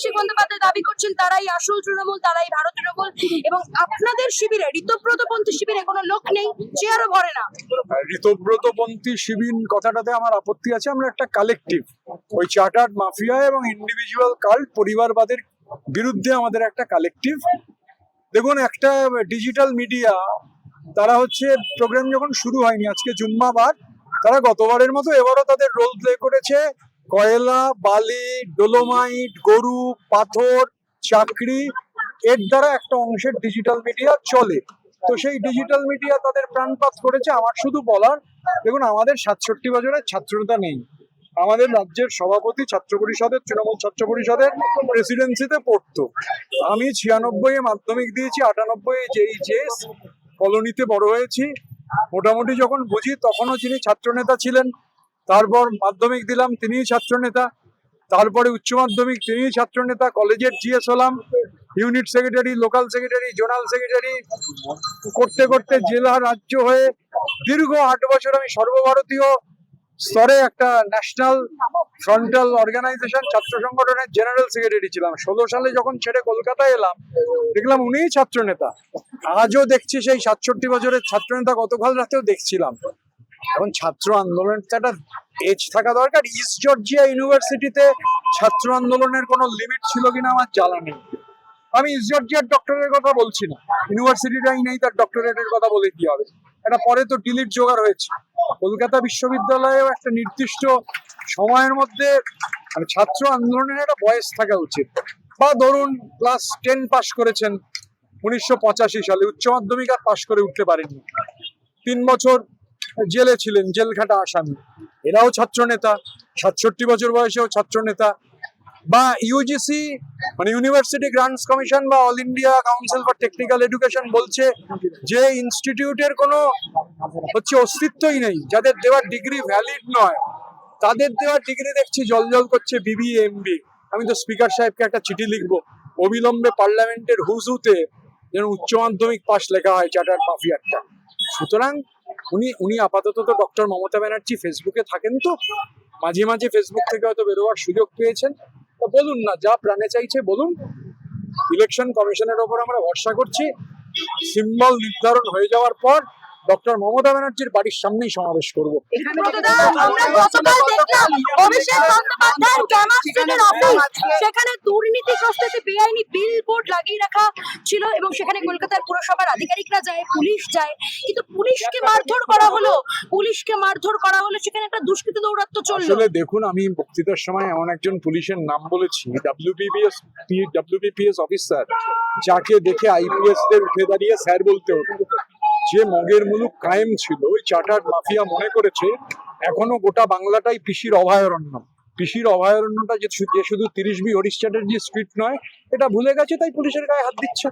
অভিষেক বন্দ্যোপাধ্যায় দাবি করছেন তারাই আসল তৃণমূল, তারাই ভারত তৃণমূল, এবং আপনাদের শিবিরে ঋতব্রতপন্থী শিবিরে কোনো লোক নেই, চেয়ারও ভরে না। ঋতব্রতপন্থী শিবির কথাটাতে আমার আপত্তি আছে। আমরা একটা কালেকটিভ, ওই চার্টার্ড মাফিয়া এবং ইন্ডিভিজুয়াল কাল্ট পরিবারবাদের বিরুদ্ধে আমাদের একটা কালেকটিভ। দেখুন, একটা ডিজিটাল মিডিয়া, তারা হচ্ছে প্রোগ্রাম যখন শুরু হয়নি, আজকে জুম্মাবার, তারা গতবারের মতো এবারও তাদের রোল প্লে করেছে। কয়লা, বালি, ডোলোমাইট, গরু, পাথর, চাকরি, এর দ্বারা একটা অংশের ডিজিটাল মিডিয়া চলে। তো সেই ডিজিটাল মিডিয়া তাদের প্রাণপাত করেছে। আমার শুধু বলার, দেখুন, আমাদের 67 বছরের ছাত্রনেতা নেই। আমাদের রাজ্যের সভাপতি ছাত্র পরিষদের, তৃণমূল ছাত্র পরিষদের প্রেসিডেন্সিতে পড়তো। আমি 96-এ মাধ্যমিক দিয়েছি, 98-এ JHS কলোনিতে বড় হয়েছি। মোটামুটি যখন বুঝি তখনও যিনি ছাত্রনেতা ছিলেন, তারপর মাধ্যমিক দিলাম, তিনিই ছাত্রনেতা, তারপরে উচ্চ মাধ্যমিক তিনিই ছাত্রনেতা, কলেজের GS হলাম, unit secretary, local secretary, zonal secretary করতে করতে জেলা, রাজ্য হয়ে দীর্ঘ 8 বছর আমি সর্বভারতীয় স্তরে একটা ন্যাশনাল ফ্রন্টাল অর্গানাইজেশন ছাত্র সংগঠনের জেনারেল সেক্রেটারি ছিলাম। 16 সালে যখন ছেড়ে কলকাতায় এলাম, দেখলাম উনিই ছাত্রনেতা। আজও দেখছি সেই 67 বছরের ছাত্রনেতা, গতকাল রাতেও দেখছিলাম। এখন ছাত্র আন্দোলনের একটা এজ থাকা দরকার। ইস্ট জর্জিয়া ইউনিভার্সিটিতে ছাত্র আন্দোলনের কোনো লিমিট ছিল কিনা আমার জানা নেই। আমি ইস্ট জর্জিয়ার ডক্টরের কথা বলছি না, ইউনিভার্সিটিটাই নেই, তার ডক্টরেটের কথা বলে কি হবে? এটা পরে তো ডিলিট জোগাড় হয়েছে। কলকাতা বিশ্ববিদ্যালয়েও একটা নির্দিষ্ট সময়ের মধ্যে মানে ছাত্র আন্দোলনের একটা বয়স থাকা উচিত। বা ধরুন ক্লাস 10 পাস করেছেন 1985 সালে, উচ্চ মাধ্যমিক আর পাশ করে উঠতে পারেননি, 3 বছর জেলে ছিলেন, জেলখাটা আসামি, এরাও ছাত্র নেতা। 67 বছর বয়সেও ছাত্র নেতা। বা ইউজিসি মানে ইউনিভার্সিটি গ্রান্টস কমিশন বা all India council for technical education বলছে যে ইনস্টিটিউটের কোনো হচ্ছে অস্তিত্বই নেই, যাদের দেওয়া ডিগ্রি ভ্যালিড নয়, তাদের দেওয়া ডিগ্রি দেখছি জলজল করছে BBA MBA। আমি তো স্পিকার সাহেবকে একটা চিঠি লিখবো, অবিলম্বে পার্লামেন্টের হুজুতে যেন উচ্চ মাধ্যমিক পাস লেখা হয় চার্টার্ড মাফিয়ারটা। সুতরাং উনি আপাতত তো ডক্টর মমতা ব্যানার্জি ফেসবুকে থাকেন, তো মাঝে মাঝে ফেসবুক থেকে হয়তো বেরোবার সুযোগ পেয়েছেন। তো বলুন না, যা প্রাণে চাইছে বলুন। ইলেকশন কমিশনের ওপর আমরা ভরসা করছি। সিম্বল নির্ধারণ হয়ে যাওয়ার পর ডক্টর মমতা ব্যানার্জির বাড়ির সামনেই সমাবেশ করবো। সেখানে দুর্নীতিগ্রস্ত বেআইনি বিলবোর্ড লাগিয়ে রাখা ছিল এবং সেখানে কলকাতার পুরসভার আধিকারিকরা যায়, পুলিশ যায়, কিন্তু পুলিশকে মারধর করা হলো, সেখানে একটা দুষ্কৃত দৌরাত্ম্য চললো। আসলে দেখুন, আমি বক্তৃতার সময় এমন একজন পুলিশের নাম বলেছি, WBPS অফিসার, যাকে দেখে IPS দের উঠে দাঁড়িয়ে স্যার বলতে হতো। যে মগের মুলুক কায়েম ছিল, ওই চার্টার্ড মাফিয়া মনে করেছে এখনো গোটা বাংলাটাই পিসির অভয়ারণ্য। পিসির অভয়ারণ্যটা যে শুধু 30B হরিশ চ্যাটার্জি স্ট্রিট নয়, এটা ভুলে গেছে, তাই পুলিশের গায়ে হাত দিচ্ছে।